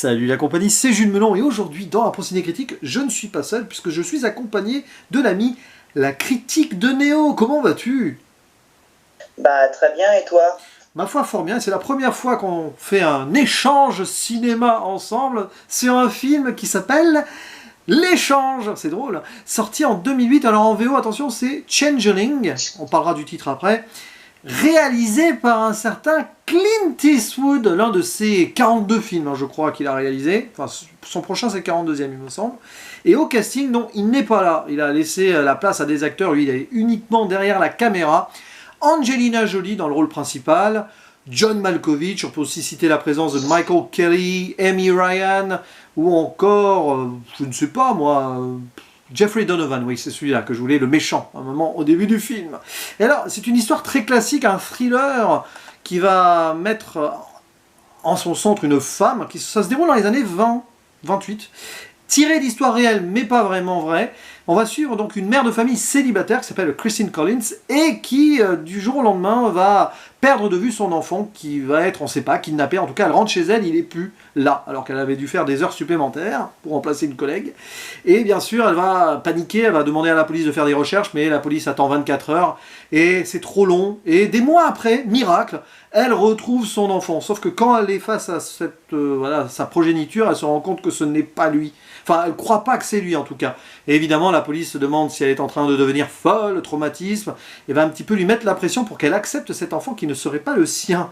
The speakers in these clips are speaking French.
Salut la compagnie, c'est Jules Melon et aujourd'hui dans la Ciné Critique, je ne suis pas seul puisque je suis accompagné de l'ami la critique de Néo. Comment vas-tu? Bah très bien et toi? Ma foi fort bien, c'est la première fois qu'on fait un échange cinéma ensemble sur un film qui s'appelle L'échange, c'est drôle, sorti en 2008, alors en VO, attention, c'est Changeling, on parlera du titre après, réalisé par un certain Clint Eastwood, l'un de ses 42 films, hein, je crois qu'il a réalisé. Enfin, son prochain, c'est le 42e, il me semble. Et au casting, non, il n'est pas là. Il a laissé la place à des acteurs, lui, il est uniquement derrière la caméra. Angelina Jolie dans le rôle principal, John Malkovich, on peut aussi citer la présence de Michael Kelly, Amy Ryan, ou encore, je ne sais pas moi, Jeffrey Donovan, oui, c'est celui-là que je voulais, le méchant, à un moment au début du film. Et alors, c'est une histoire très classique, un thriller qui va mettre en son centre une femme, ça se déroule dans les années 20, 28, tirée d'histoires réelles, mais pas vraiment vraies. On va suivre donc une mère de famille célibataire qui s'appelle Christine Collins et qui, du jour au lendemain, va perdre de vue son enfant qui va être, on ne sait pas, kidnappé. En tout cas, elle rentre chez elle, il n'est plus là, alors qu'elle avait dû faire des heures supplémentaires pour remplacer une collègue. Et bien sûr, elle va paniquer, elle va demander à la police de faire des recherches, mais la police attend 24 heures et c'est trop long. Et des mois après, miracle, elle retrouve son enfant. Sauf que quand elle est face à sa progéniture, elle se rend compte que ce n'est pas lui. Enfin, elle ne croit pas que c'est lui en tout cas. Et évidemment, la police se demande si elle est en train de devenir folle, le traumatisme, et va un petit peu lui mettre la pression pour qu'elle accepte cet enfant qui ne serait pas le sien.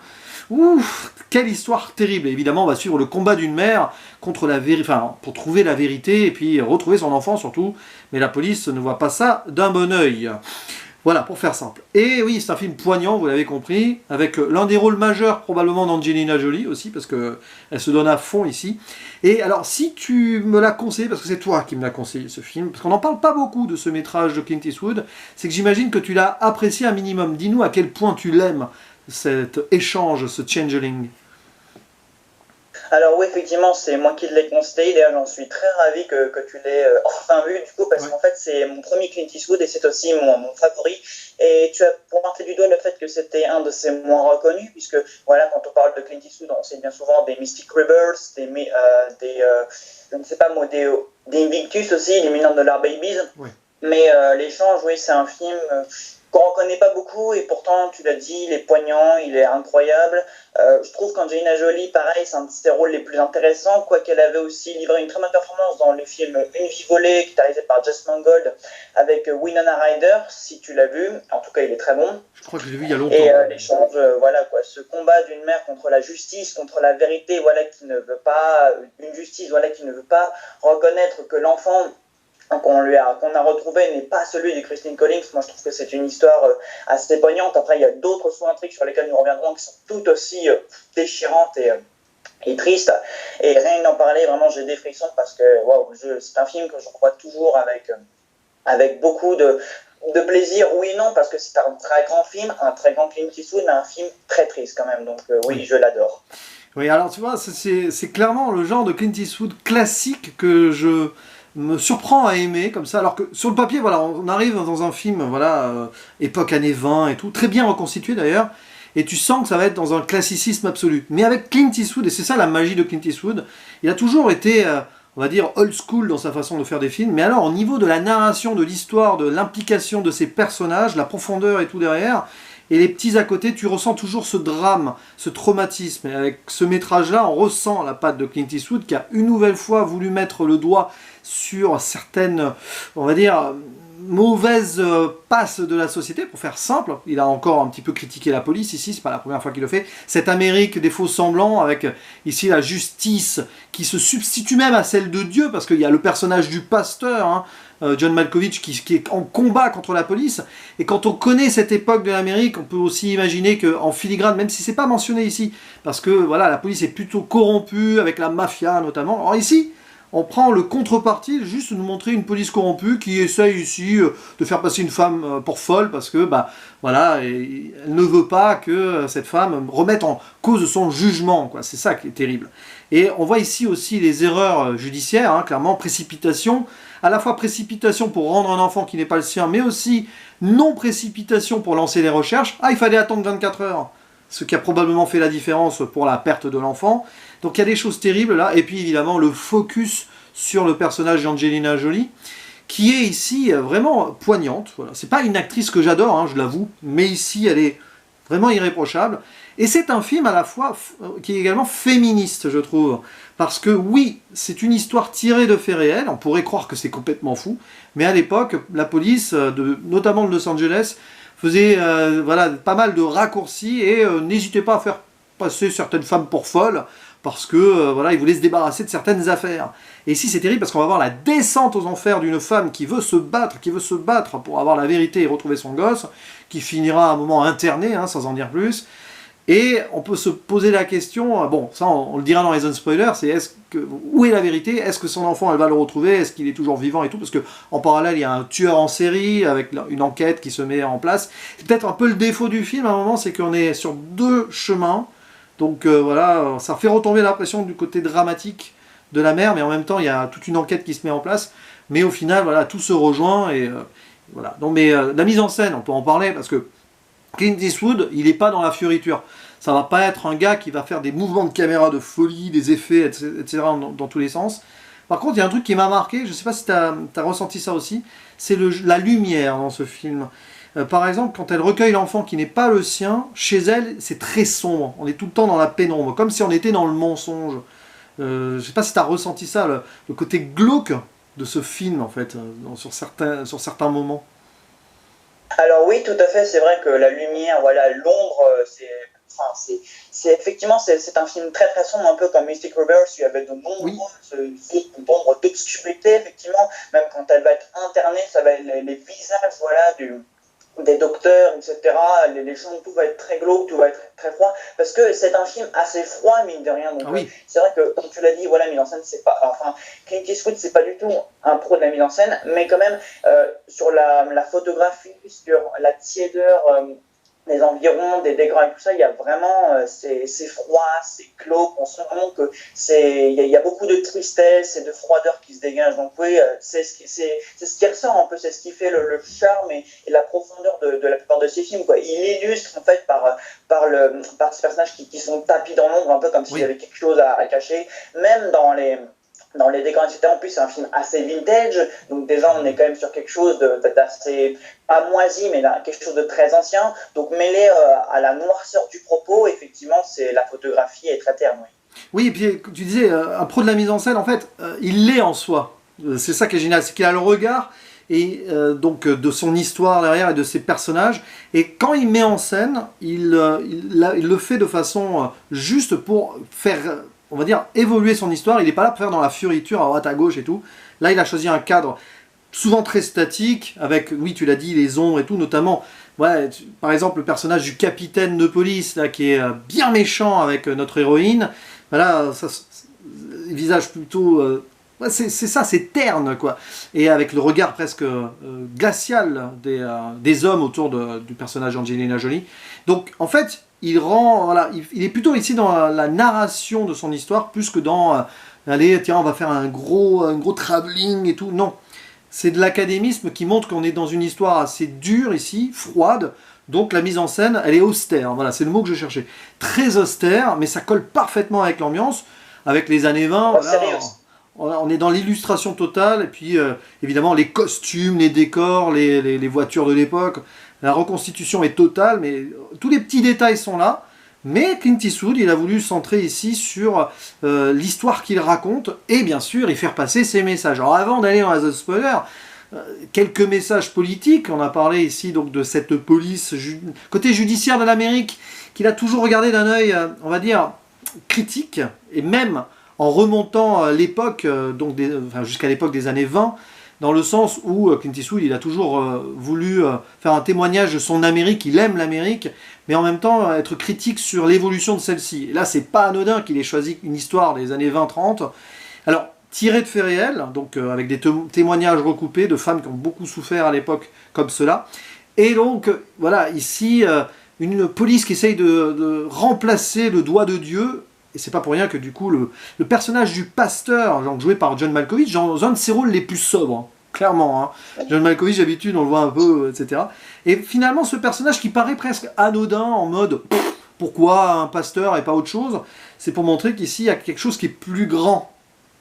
Ouf, quelle histoire terrible. Et évidemment, on va suivre le combat d'une mère contre la vérité, enfin, pour trouver la vérité et puis retrouver son enfant surtout. Mais la police ne voit pas ça d'un bon œil. Voilà, pour faire simple. Et oui, c'est un film poignant, vous l'avez compris, avec l'un des rôles majeurs probablement d'Angelina Jolie aussi, parce qu'elle se donne à fond ici. Et alors, si tu me l'as conseillé, parce que c'est toi qui me l'as conseillé ce film, parce qu'on n'en parle pas beaucoup de ce métrage de Clint Eastwood, c'est que j'imagine que tu l'as apprécié un minimum. Dis-nous à quel point tu l'aimes, cet échange, ce changeling. Alors oui, effectivement, c'est moi qui l'ai conseillé. D'ailleurs, j'en suis très ravi que tu l'aies enfin vu, du coup, parce Ouais. qu'en fait, c'est mon premier Clint Eastwood et c'est aussi mon favori. Et tu as pointé du doigt le fait que c'était un de ses moins reconnus, puisque voilà, quand on parle de Clint Eastwood, on sait bien souvent des Mystic Rivers, je ne sais pas moi, des Invictus aussi, des $1 million Babies. Ouais. Mais l'échange, oui, c'est un film qu'on ne reconnaît pas beaucoup et pourtant, tu l'as dit, il est poignant, il est incroyable. Je trouve qu'Angelina Jolie, pareil, c'est un de ses rôles les plus intéressants, quoiqu'elle avait aussi livré une très bonne performance dans le film Une vie volée, qui est réalisé par Jess Mangold, avec Winona Ryder, si tu l'as vu. En tout cas, il est très bon. Je crois que je l'ai vu il y a longtemps. Et l'échange, voilà quoi, ce combat d'une mère contre la justice, contre la vérité, voilà, qui ne veut pas, une justice, voilà, qui ne veut pas reconnaître que l'enfant qu'on a retrouvé n'est pas celui de Christine Collins. Moi, je trouve que c'est une histoire assez poignante. Après, il y a d'autres sous-intrigues sur lesquelles nous reviendrons qui sont tout aussi déchirantes et tristes. Et rien que d'en parler, vraiment, j'ai des frissons parce que c'est un film que je revois toujours avec beaucoup de plaisir. Oui et non, parce que c'est un très grand film, un très grand Clint Eastwood, mais un film très triste quand même. Donc oui, je l'adore. Oui, alors tu vois, c'est clairement le genre de Clint Eastwood classique que je me surprend à aimer comme ça, alors que sur le papier, voilà, on arrive dans un film, voilà, époque années 20 et tout, très bien reconstitué d'ailleurs, et tu sens que ça va être dans un classicisme absolu. Mais avec Clint Eastwood, et c'est ça la magie de Clint Eastwood, il a toujours été, on va dire, old school dans sa façon de faire des films, mais alors au niveau de la narration, de l'histoire, de l'implication de ses personnages, la profondeur et tout derrière, et les petits à côté, tu ressens toujours ce drame, ce traumatisme. Et avec ce métrage-là, on ressent la patte de Clint Eastwood qui a une nouvelle fois voulu mettre le doigt sur certaines, on va dire, mauvaises passes de la société, pour faire simple. Il a encore un petit peu critiqué la police ici, c'est pas la première fois qu'il le fait. Cette Amérique des faux semblants, avec ici la justice qui se substitue même à celle de Dieu, parce qu'il y a le personnage du pasteur, hein, John Malkovich, qui est en combat contre la police. Et quand on connaît cette époque de l'Amérique, on peut aussi imaginer qu'en filigrane, même si c'est pas mentionné ici, parce que voilà, la police est plutôt corrompue, avec la mafia notamment. Alors ici, on prend le contrepartie, juste nous montrer une police corrompue qui essaye ici de faire passer une femme pour folle, parce que bah voilà, elle ne veut pas que cette femme remette en cause son jugement, quoi. C'est ça qui est terrible. Et on voit ici aussi les erreurs judiciaires, hein, clairement, précipitation, à la fois précipitation pour rendre un enfant qui n'est pas le sien, mais aussi non-précipitation pour lancer les recherches. Ah, il fallait attendre 24 heures. ce qui a probablement fait la différence pour la perte de l'enfant. Donc il y a des choses terribles là, et puis évidemment le focus sur le personnage d'Angelina Jolie, qui est ici vraiment poignante. Voilà. C'est pas une actrice que j'adore, hein, je l'avoue, mais ici elle est vraiment irréprochable. Et c'est un film à la fois qui est également féministe, je trouve. Parce que oui, c'est une histoire tirée de faits réels, on pourrait croire que c'est complètement fou, mais à l'époque, la police, notamment de Los Angeles, faisait voilà, pas mal de raccourcis et n'hésitait pas à faire passer certaines femmes pour folles, parce que voilà, ils voulaient se débarrasser de certaines affaires. Et ici c'est terrible parce qu'on va voir la descente aux enfers d'une femme qui veut se battre pour avoir la vérité et retrouver son gosse, qui finira à un moment interné, hein, sans en dire plus. Et on peut se poser la question, bon, ça on le dira dans les zones spoilers, c'est où est la vérité? Est-ce que son enfant, elle va le retrouver? Est-ce qu'il est toujours vivant et tout? Parce qu'en parallèle, il y a un tueur en série avec une enquête qui se met en place. C'est peut-être un peu le défaut du film à un moment, c'est qu'on est sur deux chemins. Donc voilà, ça fait retomber l'impression du côté dramatique de la mère, mais en même temps, il y a toute une enquête qui se met en place. Mais au final, voilà, tout se rejoint et voilà. Donc, mais la mise en scène, on peut en parler parce que Clint Eastwood, il n'est pas dans la fioriture. Ça va pas être un gars qui va faire des mouvements de caméra de folie, des effets, etc. dans tous les sens. Par contre, il y a un truc qui m'a marqué, je ne sais pas si tu as ressenti ça aussi, c'est la lumière dans ce film. Par exemple, quand elle recueille l'enfant qui n'est pas le sien, chez elle, c'est très sombre. On est tout le temps dans la pénombre, comme si on était dans le mensonge. Je ne sais pas si tu as ressenti ça, le côté glauque de ce film, en fait, sur certains moments. Alors oui, tout à fait, c'est vrai que la lumière, voilà, l'ombre, c'est effectivement c'est un film très très sombre, un peu comme Mystic Rebels, où il y avait de nombreuses zones d'ombre, d'obscurité, effectivement, même quand elle va être internée, ça va être les visages, voilà, des docteurs, etc. Les chambres, tout va être très glauque, tout va être très froid, parce que c'est un film assez froid, mine de rien. Donc, c'est vrai que, comme tu l'as dit, voilà, mise en scène, c'est pas. Enfin, Clint Eastwood, c'est pas du tout un pro de la mise en scène, mais quand même, sur la photographie, sur la tiédeur des environs, des décors et tout ça, il y a vraiment, c'est froid, c'est glauque, on sent vraiment que il y a beaucoup de tristesse et de froideur qui se dégagent. Donc oui, c'est ce qui ressort un peu, c'est ce qui fait le charme et la profondeur de la plupart de ces films, quoi. Il illustre en fait par ces personnages qui sont tapis dans l'ombre, un peu comme s'il y avait quelque chose à cacher, même dans les décors, etc. En plus, c'est un film assez vintage, donc déjà, on est quand même sur quelque chose d'assez, pas moisi, mais quelque chose de très ancien. Donc, mêlé à la noirceur du propos, effectivement, la photographie est très terne. Oui, et puis tu disais, un pro de la mise en scène, en fait, il l'est en soi. C'est ça qui est génial, c'est qu'il a le regard et donc de son histoire derrière et de ses personnages. Et quand il met en scène, il le fait de façon juste pour faire, on va dire, évoluer son histoire. Il n'est pas là pour faire dans la fioriture à droite à gauche et tout. Là, il a choisi un cadre souvent très statique, avec, oui, tu l'as dit, les ombres et tout, notamment, ouais, par exemple, le personnage du capitaine de police, là, qui est bien méchant avec notre héroïne. Voilà, visage plutôt... ouais, c'est ça, c'est terne, quoi. Et avec le regard presque glacial des hommes autour du personnage d'Angelina Jolie. Donc, en fait, voilà, il est plutôt ici dans la narration de son histoire, plus que dans allez, tiens, on va faire un gros travelling et tout. Non, c'est de l'académisme qui montre qu'on est dans une histoire assez dure ici, froide. Donc la mise en scène, elle est austère. Voilà, c'est le mot que je cherchais. Très austère, mais ça colle parfaitement avec l'ambiance, avec les années 20. Voilà, on est dans l'illustration totale, et puis évidemment les costumes, les décors, les voitures de l'époque. La reconstitution est totale, mais tous les petits détails sont là. Mais Clint Eastwood, il a voulu centrer ici sur l'histoire qu'il raconte, et bien sûr, y faire passer ses messages. Alors avant d'aller dans la zone spoiler, quelques messages politiques. On a parlé ici donc de cette police côté judiciaire de l'Amérique qu'il a toujours regardé d'un œil, on va dire, critique, et même en remontant l'époque, jusqu'à l'époque des années 20, dans le sens où Clint Eastwood, il a toujours voulu faire un témoignage de son Amérique, il aime l'Amérique, mais en même temps être critique sur l'évolution de celle-ci. Et là, c'est pas anodin qu'il ait choisi une histoire des années 20-30. Alors, tiré de faits réels, donc avec des témoignages recoupés de femmes qui ont beaucoup souffert à l'époque comme cela. Et donc, voilà, ici, une police qui essaye de remplacer le doigt de Dieu. Et c'est pas pour rien que du coup, le personnage du pasteur, donc, joué par John Malkovich, dans un de ses rôles les plus sobres, hein, clairement. Hein. John Malkovich, d'habitude, on le voit un peu, etc. Et finalement, ce personnage qui paraît presque anodin, en mode... Pourquoi un pasteur et pas autre chose? C'est pour montrer qu'ici, il y a quelque chose qui est plus grand.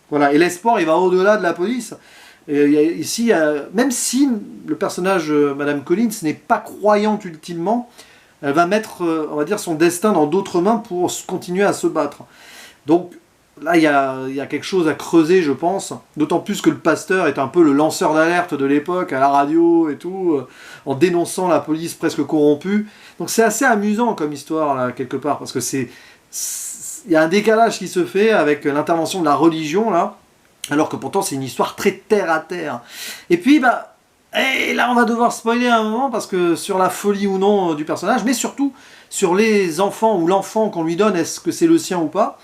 Voilà. Et l'espoir, il va au-delà de la police. Et ici, même si le personnage Madame Collins n'est pas croyante ultimement, elle va mettre, on va dire, son destin dans d'autres mains pour continuer à se battre. Donc là, il y a quelque chose à creuser, je pense. D'autant plus que le pasteur est un peu le lanceur d'alerte de l'époque, à la radio et tout, en dénonçant la police presque corrompue. Donc c'est assez amusant comme histoire, là, quelque part, parce que il y a un décalage qui se fait avec l'intervention de la religion, là, alors que pourtant c'est une histoire très terre à terre. Et puis, et là on va devoir spoiler un moment, parce que sur la folie ou non du personnage, mais surtout sur les enfants ou l'enfant qu'on lui donne, est-ce que c'est le sien ou pas.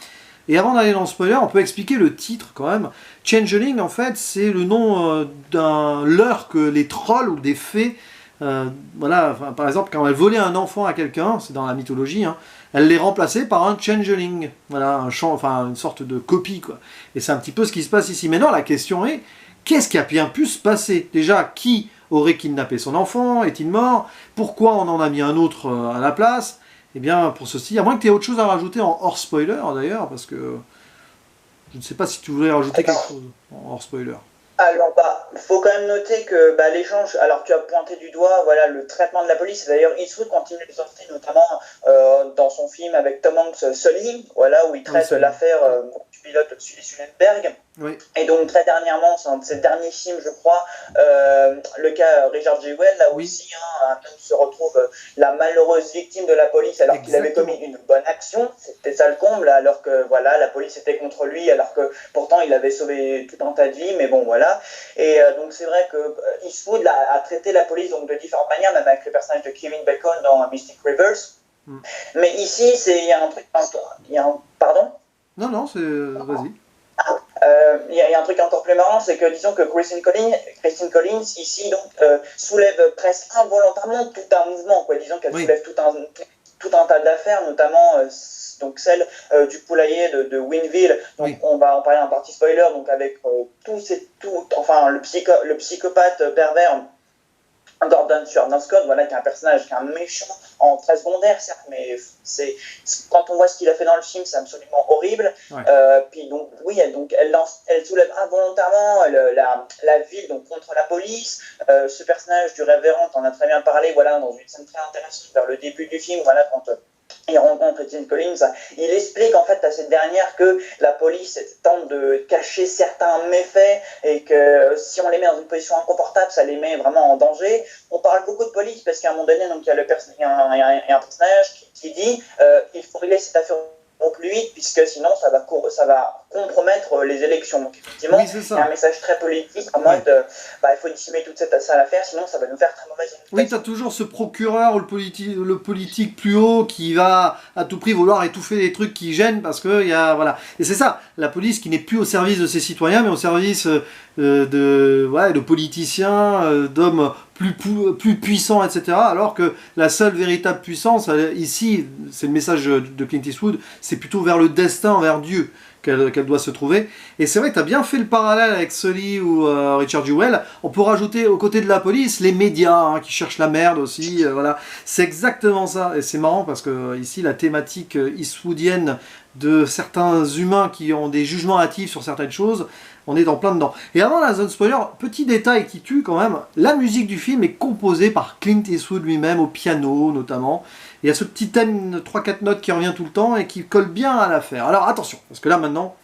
Et avant d'aller dans le spoiler, on peut expliquer le titre quand même. Changeling, en fait, c'est le nom d'un leurre que les trolls ou des fées, voilà, par exemple, quand elles volaient un enfant à quelqu'un, c'est dans la mythologie, hein, elles les remplaçaient par un changeling, voilà, une sorte de copie, quoi. Et c'est un petit peu ce qui se passe ici. Maintenant, la question est, qu'est-ce qui a bien pu se passer? Déjà, qui aurait kidnappé son enfant? Est-il mort? Pourquoi on en a mis un autre à la place? Eh bien, pour ceci, à moins que tu aies autre chose à rajouter en hors spoiler, d'ailleurs, parce que je ne sais pas si tu voulais rajouter quelque chose en hors spoiler. Alors, faut quand même noter que l'échange, alors tu as pointé du doigt, voilà, le traitement de la police. D'ailleurs, Eastwood continue de sortir, notamment dans son film avec Tom Hanks, Sully, voilà, où il traite l'affaire du pilote Sully Sullenberg. Oui. Et donc, très dernièrement, c'est un de ses derniers films, je crois, le cas Richard Jewell, là aussi, un homme se retrouve la malheureuse victime de la police alors qu'il avait commis une bonne action. C'était ça le comble, alors que voilà, la police était contre lui, alors que pourtant il avait sauvé tout un tas de vies, mais bon, voilà. Et donc, c'est vrai que Eastwood a traité la police donc, de différentes manières, même avec le personnage de Kevin Bacon dans Mystic Rivers. Mais ici, il y a un truc. Pardon? Non, vas-y. Il y a un truc encore plus marrant, c'est que disons que Christine Collins ici donc soulève presque involontairement tout un mouvement, quoi. Disons qu'elle soulève tout un tas d'affaires, notamment donc celle du poulailler de Winville. Donc on va en parler en partie spoiler, donc avec le psychopathe pervers Gordon Scott, voilà, qui est un personnage, qui est un méchant très secondaire, certes, mais quand on voit ce qu'il a fait dans le film, c'est absolument horrible. Puis donc, oui, elle soulève involontairement la ville donc, contre la police. Ce personnage du révérend, on a très bien parlé, voilà, dans une scène très intéressante vers le début du film, voilà, quand il rencontre Christine Collins, il explique en fait à cette dernière que la police tente de cacher certains méfaits et que si on les met dans une position inconfortable, ça les met vraiment en danger. On parle beaucoup de police parce qu'à un moment donné, donc, il y a un personnage qui dit il faut régler cette affaire au plus vite puisque sinon ça va compromettre les élections. Donc effectivement, il y a un message très politique en mode il faut dissimuler toute cette affaire, sinon ça va nous faire très mauvaise réputation. Oui, tu as toujours ce procureur ou le politique plus haut qui va à tout prix vouloir étouffer les trucs qui gênent parce que voilà. Et c'est ça, la police qui n'est plus au service de ses citoyens mais au service de politiciens, d'hommes plus puissants, etc. Alors que la seule véritable puissance, ici, c'est le message de Clint Eastwood, c'est plutôt vers le destin, vers Dieu qu'elle doit se trouver. Et c'est vrai que tu as bien fait le parallèle avec Sully ou Richard Jewell. On peut rajouter aux côtés de la police les médias qui cherchent la merde aussi. Voilà. C'est exactement ça. Et c'est marrant parce que ici la thématique eastwoodienne de certains humains qui ont des jugements hâtifs sur certaines choses, on est en plein dedans. Et avant la zone spoiler, petit détail qui tue quand même, la musique du film est composée par Clint Eastwood lui-même, au piano notamment. Il y a ce petit thème de 3-4 notes qui revient tout le temps et qui colle bien à l'affaire. Alors attention, parce que là maintenant,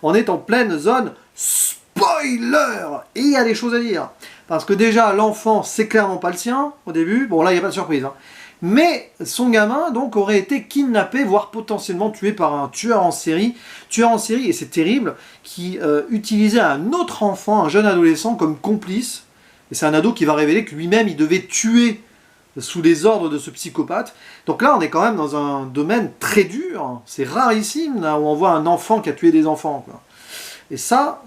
on est en pleine zone spoiler. Et il y a des choses à dire. Parce que déjà, l'enfant, c'est clairement pas le sien au début. Bon là, il n'y a pas de surprise. Mais son gamin donc aurait été kidnappé, voire potentiellement tué par un tueur en série, et c'est terrible, qui utilisait un autre enfant, un jeune adolescent, comme complice. Et c'est un ado qui va révéler que lui-même, il devait tuer sous les ordres de ce psychopathe. Donc là, on est quand même dans un domaine très dur. C'est rarissime, là, où on voit un enfant qui a tué des enfants, quoi. Et ça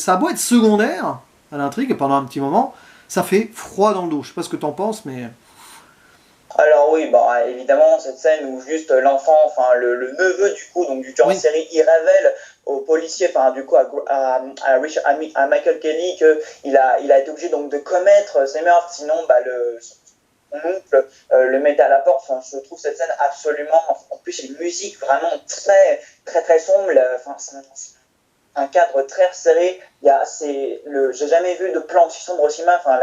a beau être secondaire à l'intrigue, pendant un petit moment, ça fait froid dans le dos. Je sais pas ce que t'en penses, mais... Alors oui, évidemment, cette scène où juste l'enfant, le neveu du coup, donc du tueur en série, il révèle au policier, du coup à Michael Kelly qu'il a été obligé donc de commettre ces meurtres, sinon mon oncle le mettait à la porte. Enfin, je trouve cette scène absolument, en plus une musique vraiment très très très sombre. Enfin, c'est un cadre très serré. J'ai jamais vu de plan aussi sombre au cinéma. Enfin,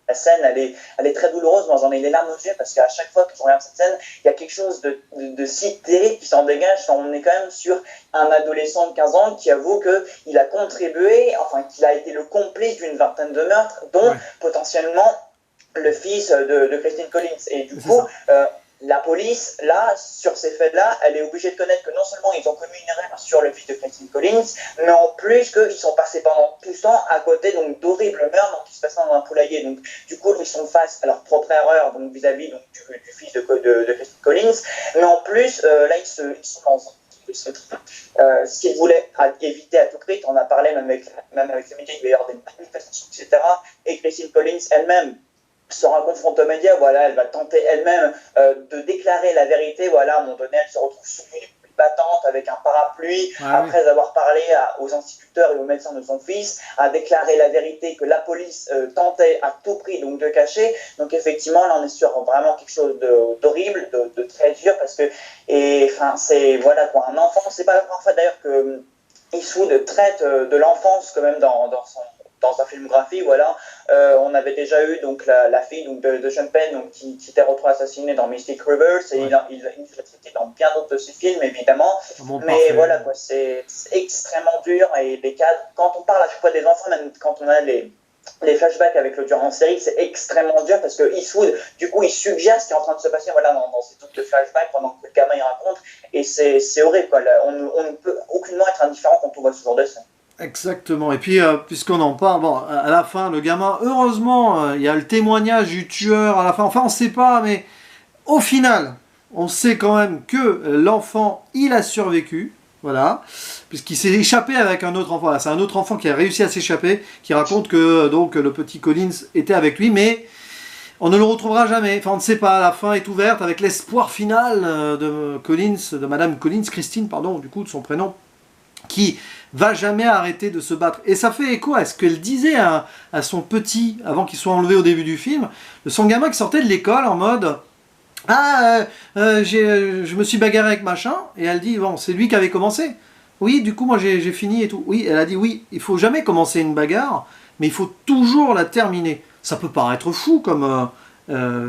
la scène, elle est très douloureuse. Moi, j'en ai les larmes aux yeux parce qu'à chaque fois que je regarde cette scène, il y a quelque chose de si terrible qui s'en dégage. On est quand même sur un adolescent de 15 ans qui avoue qu'il a contribué, enfin, qu'il a été le complice d'une vingtaine de meurtres, dont potentiellement le fils de Christine Collins. Et du coup, la police, là, sur ces faits-là, elle est obligée de connaître que non seulement ils ont commis une erreur sur le fils de Christine Collins, mais en plus qu'ils sont passés pendant tout ce temps à côté donc d'horribles meurtres qui se passaient dans un poulailler. Donc, du coup, ils sont face à leur propre erreur donc vis-à-vis donc, du fils de Christine Collins, mais en plus, là, ils sont dans ce qu'ils voulaient éviter à tout prix. On a parlé même avec les médias, il va y avoir des manifestations, etc. Et Christine Collins elle-même sera confrontée aux médias, voilà, elle va tenter elle-même de déclarer la vérité, voilà, à un moment donné, elle se retrouve sous une pluie battante avec un parapluie, après avoir parlé aux instituteurs et aux médecins de son fils, a déclaré la vérité que la police tentait à tout prix donc de cacher. Donc effectivement, là on est sur vraiment quelque chose d'horrible, de très dur, parce que, et enfin, c'est, voilà quoi, un enfant, c'est pas la première fois d'ailleurs que Eastwood traite de l'enfance quand même dans sa filmographie, voilà. On avait déjà eu donc la fille donc, de Sean Penn donc, qui était retrouvée assassinée dans Mystic Rivers, et il l'a traité dans bien d'autres de ses films, évidemment. Mais voilà, quoi, c'est extrêmement dur, et les cadres, quand on parle à chaque fois des enfants, même quand on a les flashbacks avec le tueur en série, c'est extrêmement dur parce que Eastwood, du coup, il suggère ce qui est en train de se passer voilà, dans ces trucs de flashbacks pendant que le gamin il raconte, et c'est horrible, quoi. On ne peut aucunement être indifférent quand on voit ce genre de scène. Exactement. Et puis, puisqu'on en parle, bon, à la fin, le gamin, heureusement, il y a le témoignage du tueur à la fin. Enfin, on ne sait pas, mais au final, on sait quand même que l'enfant, il a survécu. Voilà. Puisqu'il s'est échappé avec un autre enfant. Voilà, c'est un autre enfant qui a réussi à s'échapper, qui raconte que donc le petit Collins était avec lui, mais on ne le retrouvera jamais. Enfin, on ne sait pas. La fin est ouverte avec l'espoir final de Collins, de Madame Collins, Christine, pardon, du coup, de son prénom, qui va jamais arrêter de se battre. Et ça fait écho à ce qu'elle disait à son petit, avant qu'il soit enlevé au début du film, de son gamin qui sortait de l'école en mode « Ah, je me suis bagarré avec machin », et elle dit « Bon, c'est lui qui avait commencé. Oui, du coup, moi j'ai fini et tout. » Oui, elle a dit « Oui, il faut jamais commencer une bagarre, mais il faut toujours la terminer. » Ça peut paraître fou comme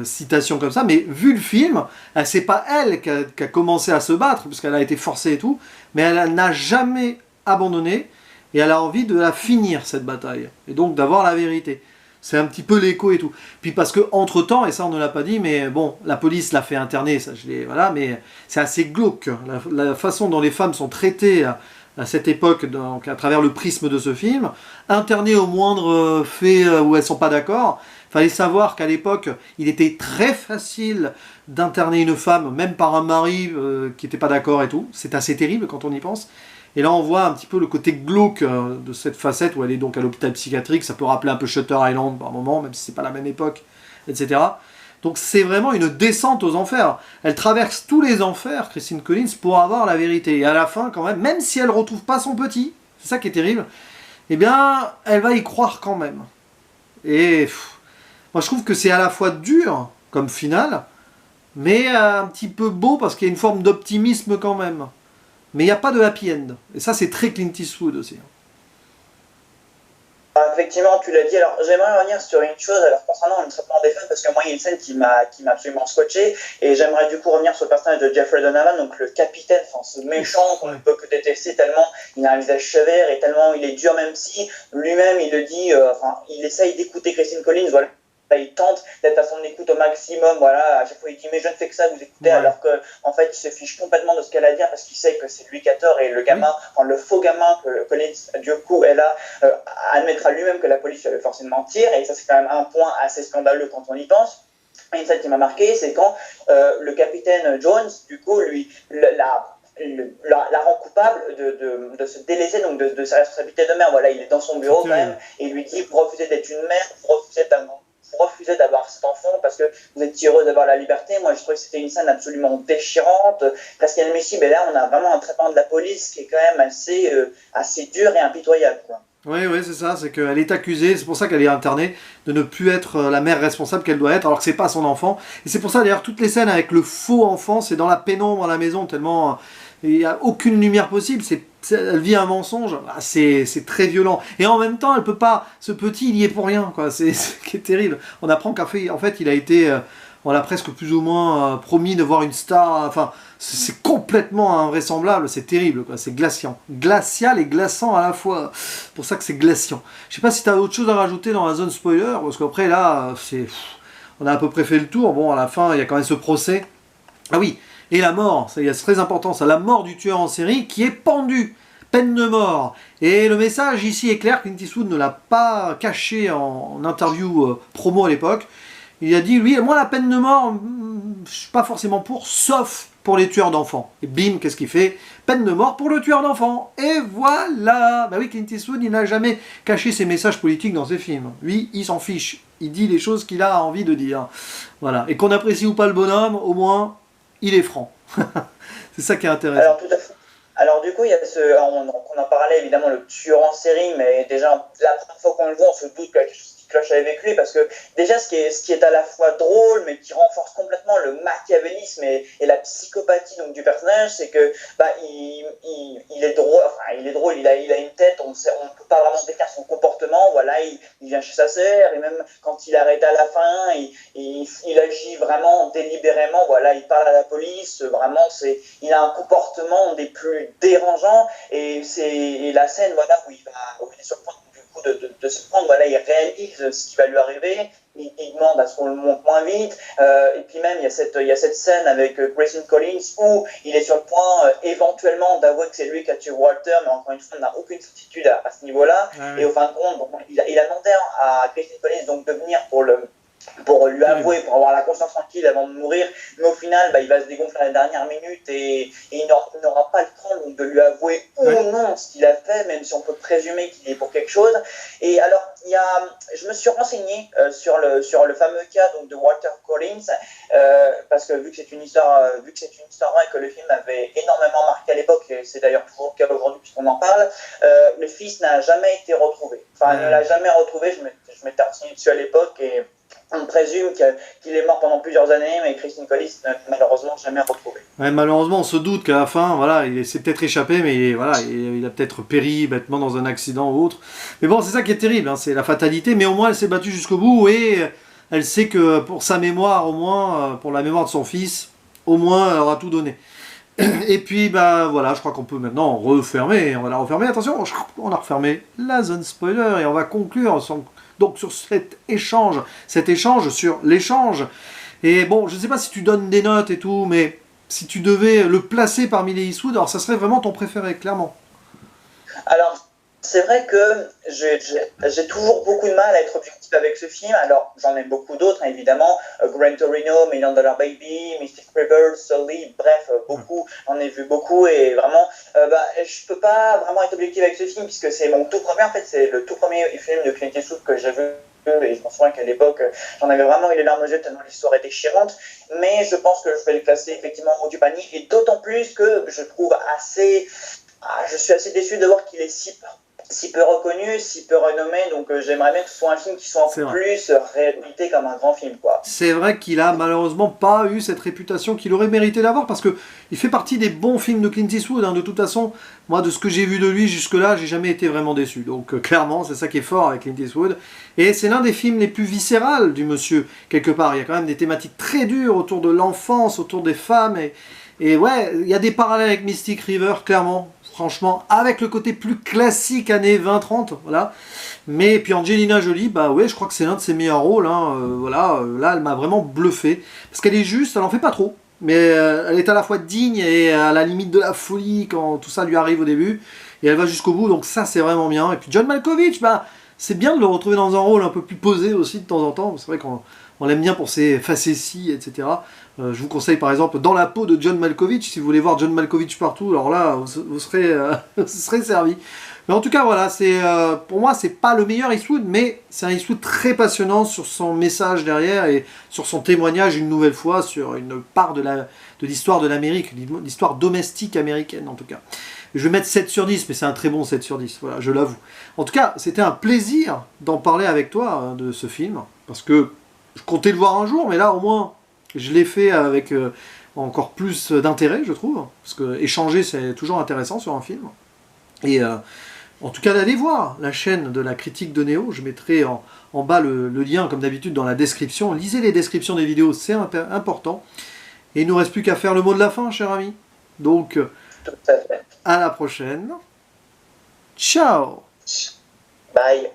citation comme ça, mais vu le film, c'est pas elle qui a commencé à se battre, parce qu'elle a été forcée et tout, mais elle n'a jamais abandonné, et elle a envie de la finir, cette bataille, et donc d'avoir la vérité. C'est un petit peu l'écho et tout. Puis parce que entre temps, et ça on ne l'a pas dit, mais bon, la police l'a fait interner, ça voilà, mais c'est assez glauque la façon dont les femmes sont traitées à cette époque, donc à travers le prisme de ce film, internées au moindre fait où elles sont pas d'accord. Fallait savoir qu'à l'époque, il était très facile d'interner une femme, même par un mari qui n'était pas d'accord et tout. C'est assez terrible quand on y pense. Et là, on voit un petit peu le côté glauque de cette facette où elle est donc à l'hôpital psychiatrique. Ça peut rappeler un peu Shutter Island par moment, même si c'est pas la même époque, etc. Donc c'est vraiment une descente aux enfers. Elle traverse tous les enfers, Christine Collins, pour avoir la vérité. Et à la fin, quand même si elle ne retrouve pas son petit, c'est ça qui est terrible, eh bien, elle va y croire quand même. Et moi, je trouve que c'est à la fois dur comme finale, mais un petit peu beau parce qu'il y a une forme d'optimisme quand même. Mais il n'y a pas de happy end. Et ça, c'est très Clint Eastwood aussi. Effectivement, tu l'as dit. Alors, j'aimerais revenir sur une chose alors, concernant le traitement des femmes, parce que moi, il y a une scène qui m'a absolument scotché, et j'aimerais du coup revenir sur le personnage de Jeffrey Donovan, donc le capitaine, enfin, ce méchant qu'on ne peut que détester tellement il a un visage sévère et tellement il est dur, même si lui-même, il le dit, il essaye d'écouter Christine Collins, voilà. Il tente d'être à son écoute au maximum, voilà, à chaque fois il dit mais je ne fais que ça, vous écoutez, alors que en fait il se fiche complètement de ce qu'elle a à dire parce qu'il sait que c'est lui qui a tort, et le gamin, le faux gamin que Collins du coup est là, admettra lui-même que la police lui avait forcé de mentir, et ça c'est quand même un point assez scandaleux quand on y pense. Et une scène qui m'a marqué, c'est quand le capitaine Jones, du coup, lui, la rend coupable de se délaisser donc de sa responsabilité de mère. Voilà, il est dans son bureau quand même, et il lui dit vous refusez d'être une mère, vous refusez d'avoir cet enfant parce que vous êtes heureux d'avoir la liberté. Moi, je trouvais que c'était une scène absolument déchirante, presque inadmissible. Et là, on a vraiment un traitement de la police qui est quand même assez dur et impitoyable, quoi. Oui, oui, c'est ça, c'est qu'elle est accusée, c'est pour ça qu'elle est internée, de ne plus être la mère responsable qu'elle doit être, alors que c'est pas son enfant. Et c'est pour ça d'ailleurs toutes les scènes avec le faux enfant, c'est dans la pénombre à la maison, tellement il n'y a aucune lumière possible, elle vit un mensonge, c'est très violent. Et en même temps, elle peut pas, ce petit, il y est pour rien, quoi. C'est ce qui est terrible. On apprend qu'en fait, il a été, on l'a presque plus ou moins promis de voir une star, enfin, c'est complètement invraisemblable, c'est terrible, quoi. C'est glacial. Glacial et glaçant à la fois. C'est pour ça que c'est glaciant. Je sais pas si tu as autre chose à rajouter dans la zone spoiler, parce qu'après là, on a à peu près fait le tour. Bon, à la fin, il y a quand même ce procès. Ah oui, et la mort, c'est très important, ça, la mort du tueur en série qui est pendu, peine de mort. Et le message ici est clair, Clint Eastwood ne l'a pas caché en interview promo à l'époque. Il a dit, lui, moi la peine de mort, je suis pas forcément pour, sauf pour les tueurs d'enfants. Et bim, qu'est-ce qu'il fait? Peine de mort pour le tueur d'enfants. Et voilà. Bah oui, Clint Eastwood, il n'a jamais caché ses messages politiques dans ses films. Lui, il s'en fiche. Il dit les choses qu'il a envie de dire. Voilà. Et qu'on apprécie ou pas le bonhomme, au moins, il est franc. C'est ça qui est intéressant. Alors, tout à fait. Alors, du coup, il y a on en parlait évidemment, le tueur en série, mais déjà, la première fois qu'on le voit, on se doute qu'il y a quelque chose qui cloche avec lui, parce que déjà, ce qui est à la fois drôle, mais qui renforce complètement le machiavélisme et la psychopathie donc, du personnage, c'est que il est drôle, il a une tête, on ne peut pas vraiment décrire son comportement, voilà, il vient chez sa sœur, et même quand il arrête à la fin, il agit vraiment délibérément, voilà, il parle à la police, vraiment, il a un comportement des plus dérangeants, et la scène, voilà, où il est sur le point du coup de se prendre, voilà, il réalise ce qui va lui arriver, il demande à ce qu'on le monte moins vite, et puis même il y a cette scène avec Grayson Collins où il est sur le point éventuellement d'avouer que c'est lui qui a tué Walter, mais encore une fois on n'a aucune certitude à ce niveau-là, et au fin de compte bon, il a demandé à Grayson Collins donc de venir pour lui avouer, pour avoir la conscience tranquille avant de mourir, mais au final, il va se dégonfler à la dernière minute et il n'aura pas le temps donc, de lui avouer ou non ce qu'il a fait, même si on peut présumer qu'il est pour quelque chose. Et alors, je me suis renseigné sur le fameux cas donc, de Walter Collins, parce que vu que c'est une histoire vraie et que le film avait énormément marqué à l'époque, et c'est d'ailleurs toujours le cas aujourd'hui puisqu'on en parle, le fils n'a jamais été retrouvé. Enfin, il ne l'a jamais retrouvé, je m'étais renseigné dessus à l'époque et on présume qu'il est mort pendant plusieurs années, mais Christine Collis n'a malheureusement jamais retrouvé. Ouais, malheureusement, on se doute qu'à la fin, voilà, il s'est peut-être échappé, mais il a peut-être péri bêtement dans un accident ou autre. Mais bon, c'est ça qui est terrible, hein, c'est la fatalité, mais au moins elle s'est battue jusqu'au bout et elle sait que pour sa mémoire, au moins, pour la mémoire de son fils, au moins, elle aura tout donné. Et puis, voilà, je crois qu'on peut maintenant refermer, on va la refermer. Attention, on a refermé la zone spoiler et on va conclure donc sur cet échange sur l'échange. Et bon, je ne sais pas si tu donnes des notes et tout, mais si tu devais le placer parmi les Eastwood, alors ça serait vraiment ton préféré, clairement. Alors, c'est vrai que j'ai toujours beaucoup de mal à être objectif avec ce film. Alors, j'en ai beaucoup d'autres, hein, évidemment. Gran Torino, Million Dollar Baby, Mystic River, Sully, bref, beaucoup. J'en ai vu beaucoup et vraiment, je peux pas vraiment être objectif avec ce film puisque c'est mon tout premier, en fait, c'est le tout premier film de Clint Eastwood que j'ai vu. Et je m'en souviens qu'à l'époque, j'en avais vraiment eu les larmes aux yeux tellement l'histoire est déchirante. Mais je pense que je vais le classer effectivement en haut du panier. Et d'autant plus que je trouve je suis assez déçu de voir qu'il est si peu reconnu, si peu renommé, donc j'aimerais bien que ce soit un film qui soit plus réhabilité comme un grand film, quoi. C'est vrai qu'il a malheureusement pas eu cette réputation qu'il aurait mérité d'avoir, parce que il fait partie des bons films de Clint Eastwood, hein. De toute façon, moi de ce que j'ai vu de lui jusque-là, j'ai jamais été vraiment déçu, donc clairement c'est ça qui est fort avec Clint Eastwood, et c'est l'un des films les plus viscérales du monsieur, quelque part. Il y a quand même des thématiques très dures autour de l'enfance, autour des femmes, et ouais, il y a des parallèles avec Mystic River, clairement. Franchement, avec le côté plus classique années 20-30, voilà. Mais puis Angelina Jolie, ouais, je crois que c'est l'un de ses meilleurs rôles, hein, voilà. Là, elle m'a vraiment bluffé, parce qu'elle est juste, elle en fait pas trop, mais elle est à la fois digne et à la limite de la folie quand tout ça lui arrive au début, et elle va jusqu'au bout, donc ça c'est vraiment bien. Et puis John Malkovich, c'est bien de le retrouver dans un rôle un peu plus posé aussi de temps en temps, c'est vrai qu'on l'aime bien pour ses facéties, etc. Je vous conseille par exemple Dans la peau de John Malkovich, si vous voulez voir John Malkovich partout, alors là, vous serez servi. Mais en tout cas, voilà, pour moi, c'est pas le meilleur Eastwood, mais c'est un Eastwood très passionnant sur son message derrière et sur son témoignage une nouvelle fois sur une part de l'histoire de l'Amérique, l'histoire domestique américaine en tout cas. Je vais mettre 7 sur 10, mais c'est un très bon 7 sur 10, voilà, je l'avoue. En tout cas, c'était un plaisir d'en parler avec toi de ce film, parce que je comptais le voir un jour, mais là au moins je l'ai fait avec encore plus d'intérêt, je trouve, parce que échanger c'est toujours intéressant sur un film. Et en tout cas, allez voir la chaîne de la critique de Néo, je mettrai en bas le lien comme d'habitude dans la description. Lisez les descriptions des vidéos, c'est important. Et il ne nous reste plus qu'à faire le mot de la fin, cher ami. Donc, Tout à fait. à la prochaine. Ciao. Bye.